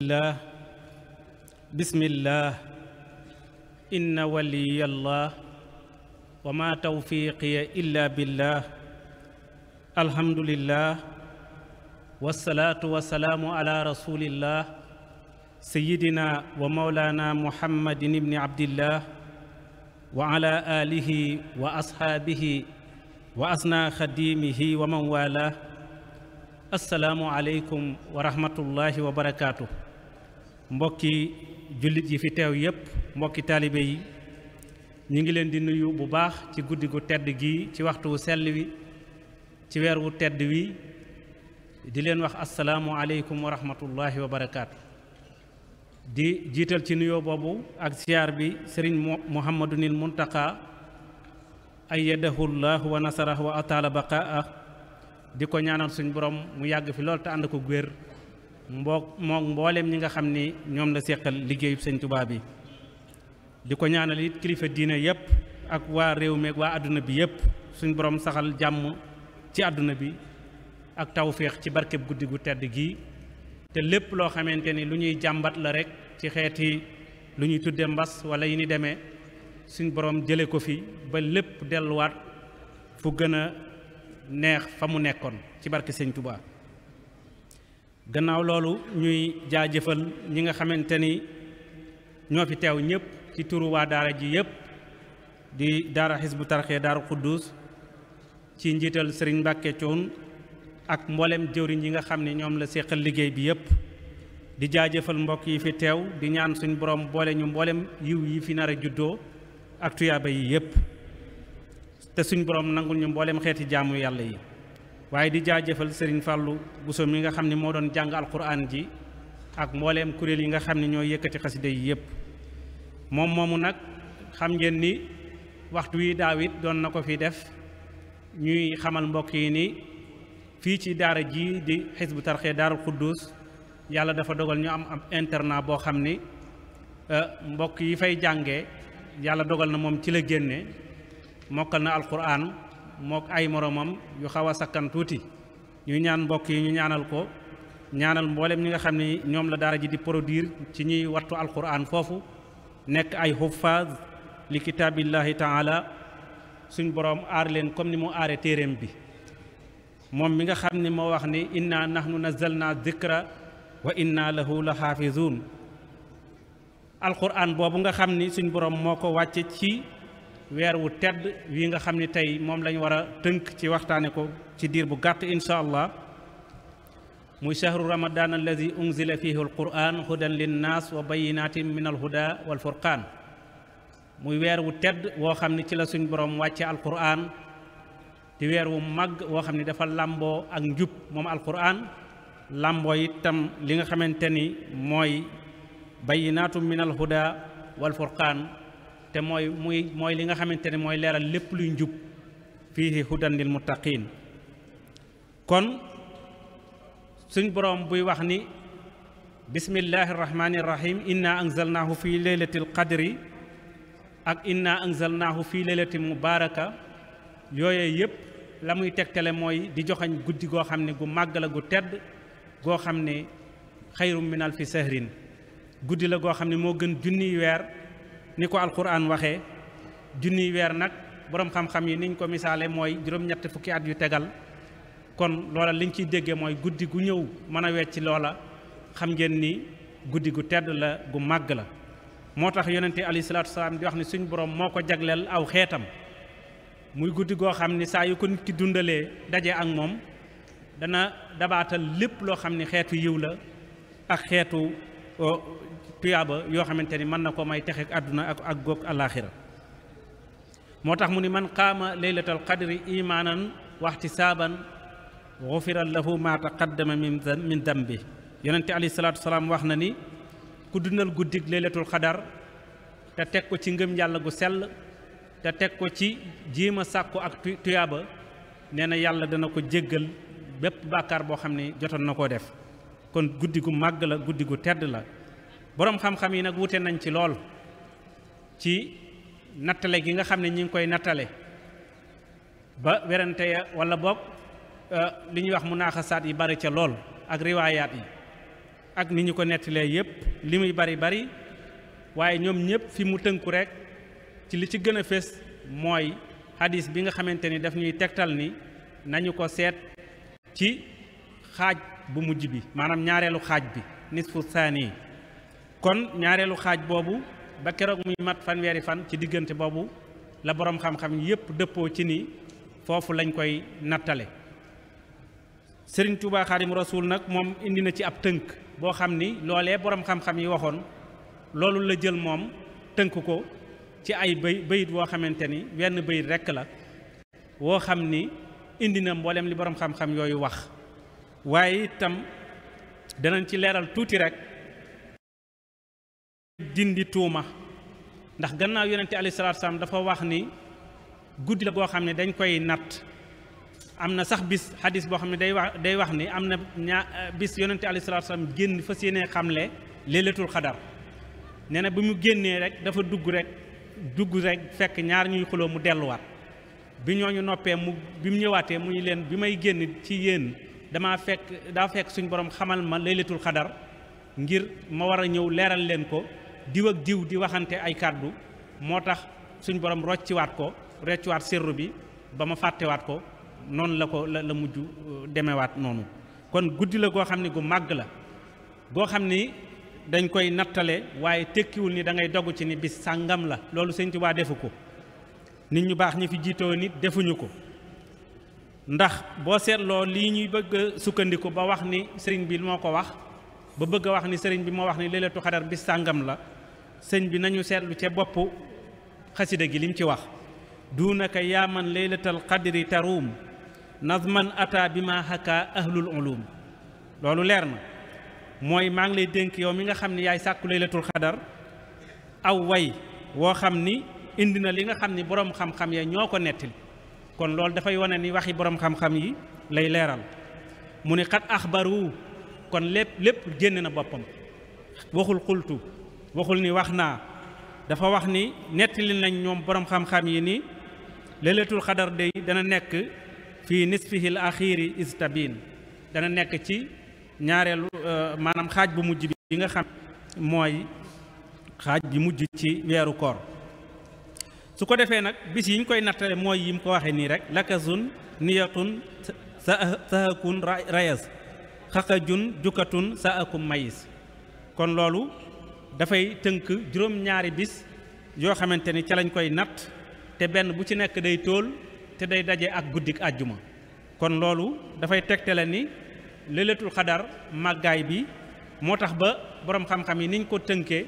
الله بسم الله إن ولي الله وما توفيقي إلا بالله الحمد لله والصلاة والسلام على رسول الله سيدنا ومولانا محمد بن عبد الله وعلى آله وأصحابه وأسنى خديمه ومن والاه السلام عليكم ورحمة الله وبركاته mbokki jullit yi fi teew yépp mbokki taalibe yi ñu ngi leen di nuyu bu baax ci guddi gu tedd gi ci waxtu wu sell wi ci weer wu tedd wi di leen wax assalaamu aleykum wa rahmatullahi wa barakaatu di jiital ci nuyoo boobu ak siyaar bi sëriñ muhammadunil muntaka ayyadahu llahu wa nasarahu wa ataala baqaa di ko ñaanal suñ borom mu yàgg fi lool te ànd ko wér moom mbooleem ñi nga xam ni ñoom la séqal liggéeyu sëñ Tuubaa bi di ko ñaanal it kilifa diine yépp ak waa réew mi ak waa àdduna bi yépp suñ borom saxal jàmm ci àdduna bi ak tawféex ci barkeb guddi gu tedd gii te lépp loo xamante ni lu ñuy jàmbat la rek ci xeeti lu ñuy tudde mbas wala yi ni demee suñ borom jële ko fi ba lépp delluwaat fu gën a neex fa mu nekkoon ci barke sëñ Tuubaa gannaaw loolu ñuy jaajëfal ñi nga xamante ni ñoo fi teew ñëpp ci turu waa daara ji yëpp di daara Hizbut Tarqiyyah Daaru Xuddus ci njiital Sëriñ Mbàkke Cuun ak mboolem jëwriñ yi nga xam ne ñoom la séqal liggéey bi yëpp di jaajëfal mbokk yi fi teew di ñaan suñ borom boole ñu mboolem yiw yi fi nar a juddoo ak tuyaaba yi yëpp te suñ borom nangul ñu mboolem xeeti jaamu yàlla yi waaye di jaajëfal Sëriñ Fàllu Buso mi nga xam ne moo doon jàng alquran ji ak mbooleem kuréel yi nga xam ne ñoo yëkkati xasida yi yëpp moom moomu nag xam ngeen ni waxtu wi daawit doon na ko fi def ñuy xamal mbokk yi ni fii ci daara ji di Hizbut Tarqiyyah Daaru Xuddus yàlla dafa dogal ñu am internat boo xam ni mbokk yi fay jàngee yàlla dogal na moom ci la génne mokkal na alquran mook ay moromam yu xaw a sakkan tuuti ñu ñaan mbokk yi ñu ñaanal ko ñaanal mboolem ñi nga xam ne ñoom la daara ji di produire ci ñuy wattu alquran foofu nekk ay huffaaz li kitaabillahi taala suñ boroom aar leen comme ni mu aare téeréem bi moom mi nga xam ni moo wax ni inna nahnu nazzalna dhikra wa inna lahu la xaafizuun alquran boobu nga xam ni suñ boroom moo ko wàcce ci weer wu tedd wi nga xam ni tey moom lañ war a tënk ci waxtaane ko ci diir bu gàtt insha allah muy shahru ramadan alladi unzila fihi alquran hudan linnaas wa bayinatin min alhuda walfurqaan muy weer wu tedd woo xam ni ci la suñ borom wàcce alquran di weer wu màgg woo xam ni dafa làmboo ak njub moom alquran làmboo itam li nga xamante ni mooy bayinatum min alhuda walfurqaan te mooy li nga xamante ne mooy leeral lépp luy njub fiihi hudan lil muttaqin kon suñ boroom buy wax ni bismillahi rahmani rahim inna anzalnaahu fi leylatil qadri ak inna anzalnaahu fi leylatin mubaraka yooye yépp la muy tegtale mooy di joxañ guddi goo xam ne gu màgg la gu tedd goo xam ne xayrum min alfi sahrin guddi la goo xam ne moo gën junniy weer ni ko alquran waxee junniy weer nag boroom xam-xam yi niñ ko misaale mooy juróom-ñett fukki at yu tegal kon loola liñ ciy déggee mooy guddi gu ñëw mën a wecci loola xam ngeen ni guddi gu tedd la gu màgg la moo tax yonente alayhi salaatu wasalaam di wax ni suñ borom moo ko jagleel aw xeetam muy guddi goo xam ni saa yu ko nit ki dundalee daje ak moom dana dabaatal lépp loo xam ni xeetu yiw la ak xeetu tuyaaba yoo xamante ni mën na ko may texek àdduna ak goog alaaxira moo tax mu ni man qaama laylatal qadri imaanan waxtisaaban gufira lahu ma taqaddama min dambi yonente alayhi salaatu wasalaam wax na ni ku dundal guddig laylatul qadar te teg ko ci ngëm yàlla gu sell te teg ko ci jéem a sàkku ak tuyaaba nee na yàlla dana ko jéggal bépp bàkkaar boo xam ne jotoon na koo def kon guddi gu màgg la guddi gu tedd la boroom xam-xam yi nag wute nañ ci lool ci nattale gi nga xam ne ñi ngi koy nattale ba werante ya wala boog li ñuy wax munaaxasaat yi bari ca lool ak riwaayaat yi ak ni ñu ko nettalee yépp li muy bari bari waaye ñoom ñëpp fi mu tënku rek ci li ci gën a fés mooy hadis bi nga xamante ni daf ñuy tegtal ni nañu ko seet ci xaaj bu mujj bi maanaam ñaareelu xaaj bi nisfu saani kon ñaareelu xaaj boobu ba keroog muy mat fanweeri fan ci diggante boobu la boroom xam-xam yépp dëppoo ci ni foofu lañ koy nattale Sëriñ Tuubaa Xaadimu Rasuul nag moom indi na ci ab tënk boo xam ni loolee boroom xam-xam yi waxoon loolu la jël moom tënk ko ci ay bayit woo xamante ni wenn bayit rekk la woo xam ni indi na mboolem li boroom xam-xam yooyu wax waaye itam danañ ci leeral tuuti rek dindi tuuma ndax gannaaw yonente alayhi salaatu salaam dafa wax ni guddi la goo xam ne dañ koy natt am na sax bis xadis boo xam ne day wax ni am na bis yonente alayhi salaatu salaam génn fas yéenee xamle laylatul xadar nee na bi mu génnee rek dafa dugg rek fekk ñaar ñuy xuloo mu delluwaat bi ñooñu noppee bi mu ñëwaatee mu ñu leen bi may génn ci yéen daa fekk suñ borom xamal ma laylatul xadar ngir ma war a ñëw leeral leen ko diw ak diw di waxante ay kàddu moo tax suñ borom rocciwaat sirru bi ba ma fàttewaat ko noonu la mujj demewaat noonu kon guddi la goo xam ne gu màgg la goo xam ni dañ koy nattale waaye tekkiwul ni da ngay dogu ci ni bis sàngam la loolu Sëñ Tuubaa defu ko nit ñu baax ñi fi jiitoo nit defuñu ko ndax boo seetloo lii ñuy bëgg a sukkandiku ba wax ni sëriñ bi moo ko wax ba bëgg a wax ni sëriñ bi moo wax ni laylatul xadar bis sàngam la sëñ bi nañu seetlu ca bopp xasida gi lim ci wax duunaka yaaman laylatal qadri taruum nazman ata bi ma haka ahlul ulum loolu leer na mooy maa ngi lay dénk yow mi nga xam ni yaay sàkku laylatul xadar aw way woo xam ni indi na li nga xam ni boroom xam-xam ya ñoo ko nettali kon loolu dafay wane ni waxi boroom xam-xam yi lay leeral mu ni xat axbaru kon lépp génn na boppam waxul xultu waxul ni wax naa dafa wax ni nettali nañ ñoom boroom xam-xam yi ni laylatul xadar day dana nekk fii nisfihil axiri istabin dana nekk ci ñaareelu maanaam xaaj bu mujj bi nga xam mooy xaaj bi mujj ci weeru koor su ko defee nag bis yi ñu koy nattale mooy yi mu ko waxee nii rek lakazun niyatun sahakun rayas xaqajun jukkatun saakum mayis kon loolu dafay tënk juróom-ñaari bis yoo xamante ni ca lañ koy natt te benn bu ci nekk day tóol te day daje ak guddik àjjuma kon loolu dafay tegtale ni laylatul xadar màggaay bi moo tax ba boroom xam-xam yi niñ ko tënkee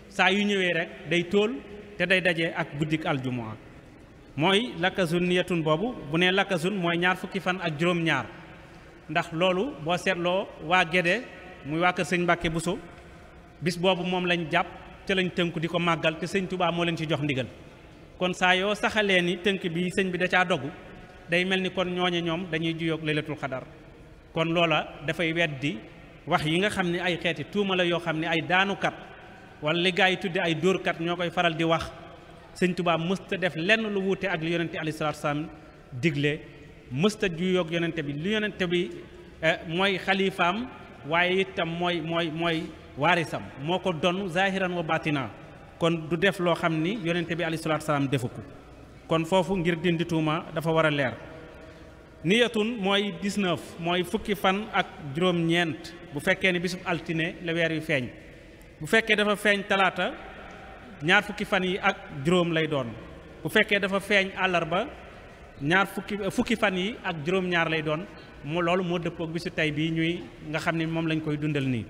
saa yu ñëwee rek day tóol te day daje ak guddik aljuma mooy lakazun niyatun boobu bu nee lakazun mooy ñaar fukki fan ak juróom-ñaar ndax loolu boo seetloo waa Gédé muy waa kër sëñ Mbàkke Buso bis boobu moom lañ jàpp te lañ tënku di ko màggal te sëñ Tuubaa moo leen ci jox ndigal kon saa yoo saxalee ni tënk bi sëñ bi da caa dogu day mel ni kon ñooñe ñoom dañuy juyoog laylatul xadar kon loola dafay weddi wax yi nga xam ne ay xeeti tuuma la yoo xam ne ay daanukat wala li gaa yi tudde ay dóorkat ñoo koy faral di wax sëñ Tuubaa mësta def lenn lu wuute ak li yonente alayhi salaatu salaam digle mësta juyoog yonente bi li yonente bi mooy xalifaam waaye itam mooy waarisam moo ko donn zahiran wa batina kon du def loo xam ni yonente bi alayhi salaatu salaam defu ko kon foofu ngir dindi tuuma dafa war a leer niyatun mooy 19 mooy fukki fan ak juróom-ñeent bu fekkee ne bisub altine la weer yu feeñ bu fekkee dafa feeñ talaata ñaar fukki fan yi ak juróom lay doon bu fekkee dafa feeñ àllarba fukki fan yi ak juróom-ñaar lay doon loolu moo dëppoo ak bisu tey bii ñuy nga xam ne moom lañ koy dundal nii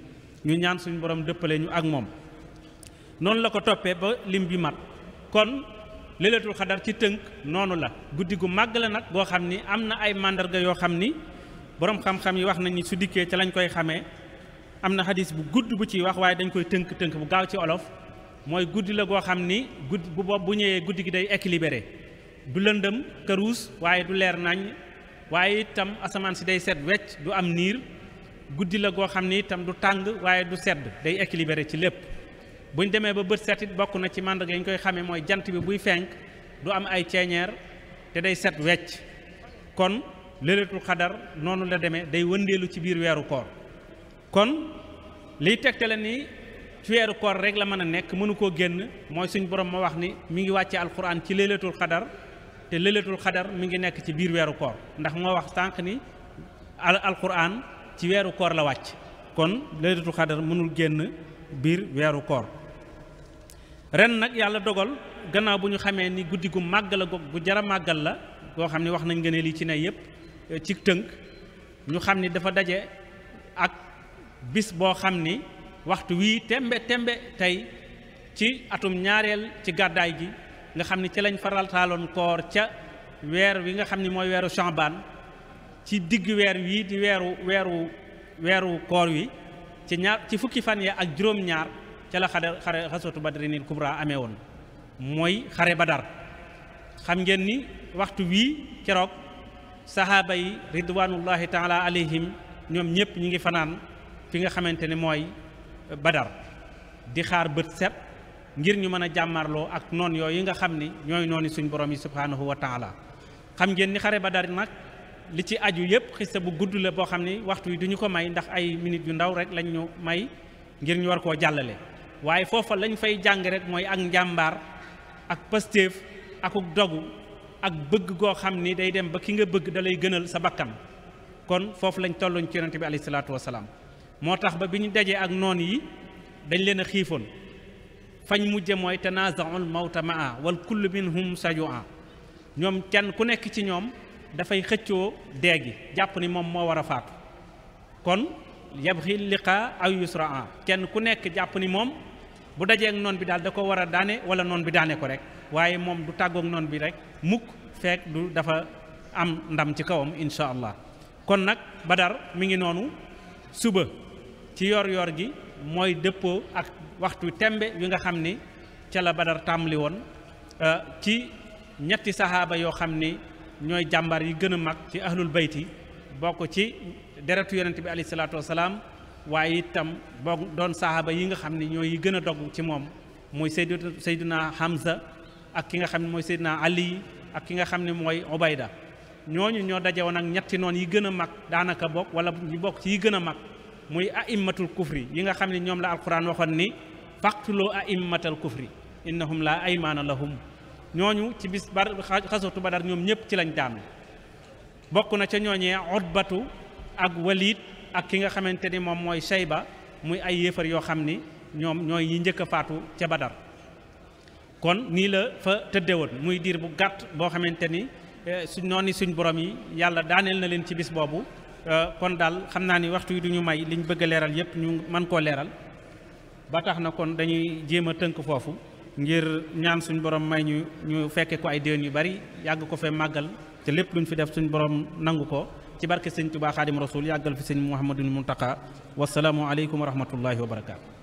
ñu ñaan suñu borom dëppale ñu ak moom noonu la ko toppee ba lim bi mat kon laylatul xadar ci tënk noonu la guddi gu màgg la nag boo xam ni am na ay màndarga yoo xam ni boroom xam-xam yi wax nañ ni su dikkee ca lañ koy xamee am na xadis bu gudd bu ciy wax waaye dañ koy tënk bu gaaw ci olof mooy guddi la goo xam ni guddi bu ñëwee guddi gi day équilibré du lëndëm këruus waaye du leer nañ waaye itam asamaan si day set wecc du am niir guddi la goo xam ni itam du tàng waaye du sedd day équilibré ci lépp buñ demee ba bët set it bokk na ci màndarga yi ñu koy xamee mooy jant bi buy fenk du am ay ceeñeer te day set wecc kon laylatul xadar noonu la demee day wëndeelu ci biir weeru koor kon liy tegtale ni ci weeru koor rek la mën a nekk mënu koo génn mooy suñ borom ma wax ni mi ngi wàcce alquran ci laylatul xadar te laylatul xadar mi ngi nekk ci biir weeru koor ndax moo wax sànq ni alquran ci weeru koor la wàcc kon laylatul xadar mënul génn biir weeru koor. ren nag yàlla dogal gannaaw bu ñu xamee ni guddi gu màgg la gu jara màggal la goo xam ni wax nañ ngeen lii ci ne yépp ci tënk ñu xam ni dafa daje ak bis boo xam ni waxtu wii tembe tey ci atum ñaareel ci gàddaay gi nga xam ni ci lañ faral taaloon koor ca weer wi nga xam ni mooy weeru Sha'ban ci digg weer wii di weeru koor wi ci fukki fan ya ak juróom-ñaar ca la xare xaswatu badrinil kubra amee woon mooy xare badar xam ngeen ni waxtu wii keroog sahaaba yi ridwanullahi taala alayhim ñoom ñëpp ñi ngi fanaan fi nga xamante ne mooy badar di xaar bët set ngir ñu mën a jàmmarloo ak noon yooyu yi nga xam ni ñooy nooni suñ borom yi subhanahu wa taala xam ngeen ni xare badar nag li ci aju yëpp xista bu gudd la boo xam ni waxtu yi duñu ko may ndax ay minutes yu ndaw rek lañ ñu may ngir ñu war koo jàllale waaye foofa lañ fay jàng rek mooy ak njàmbaar ak pastéef akuk dogu ak bëgg goo xam ni day dem ba ki nga bëgg da lay gënal sa bakkan kon foofu lañ tolluñ ci yonente bi alayhi salaatu wasalaam moo tax ba bi ñu dajee ak noon yi dañ leen a xiifoon fañ mujje mooy tanaazaul mawta maa wal kullu minhum sajua ñoom kenn ku nekk ci ñoom dafay xëccoo dee gi jàpp ni moom moo war a faatu kon yabxi liqa aw yusraa kenn ku nekk jàpp ni moom bu dajee ak noon bi daal da ko war a daane wala noon bi daane ko rek waaye moom du tàggoog noon bi rek mukk fekk du dafa am ndam ci kawam insha allah kon nag badar mi ngi noonu suba ci yor gi mooy dëppoo ak waxtu tembe wi nga xam ni ca la badar tàmbali woon ci ñetti sahaaba yoo xam ni ñooy jàmbaar yi gën a mag ci ahlul bayti bokk ci deretu yonente bi alayhi salaatu wasalaam waaye itam boo doon sahaaba yi nga xam ni ñooy yi gën a dogg ci moom muy sayduna Hamza ak ki nga xam ne mooy sayduna Ali ak ki nga xam ne mooy Ubayda ñooñu ñoo daje woon ak ñetti noon yi gën a mag daanaka bokk wala ñu bokk ci yi gën a mag muy aimmatul kufri yi nga xam ne ñoom la alquran waxoon ni faqtuloo aimmatal kufri innahum la aymaana lahum ñooñu ci bis xasatu badar ñoom ñëpp ci lañ daanu bokk na ca ñooñee Utbatu ak Walid ak ki nga xamante ni moom mooy Shayba muy ay yéefar yoo xam ni ñoom ñooy yi njëkk a faatu ca badar kon nii la fa tëddewoon muy diir bu gàtt boo xamante ni suñ borom yi yàlla daaneel na leen ci bis boobu kon daal xam naa ni waxtu yi du ñu may liñ bëgg a leeral yépp ñu mën koo leeral ba tax na kon dañuy jéem a tënk foofu ngir ñaan suñ borom may ñu fekke ko ay déwén yu bari yàgg ko fee màggal te lépp luñ fi def suñ borom nangu ko ci barke sëñ Tuubaa Xaadim Rasuul yàggal fi sëñ Muhammadul Muntaqa wasalaamu aleykum wa rahmatullahi wa barakaatu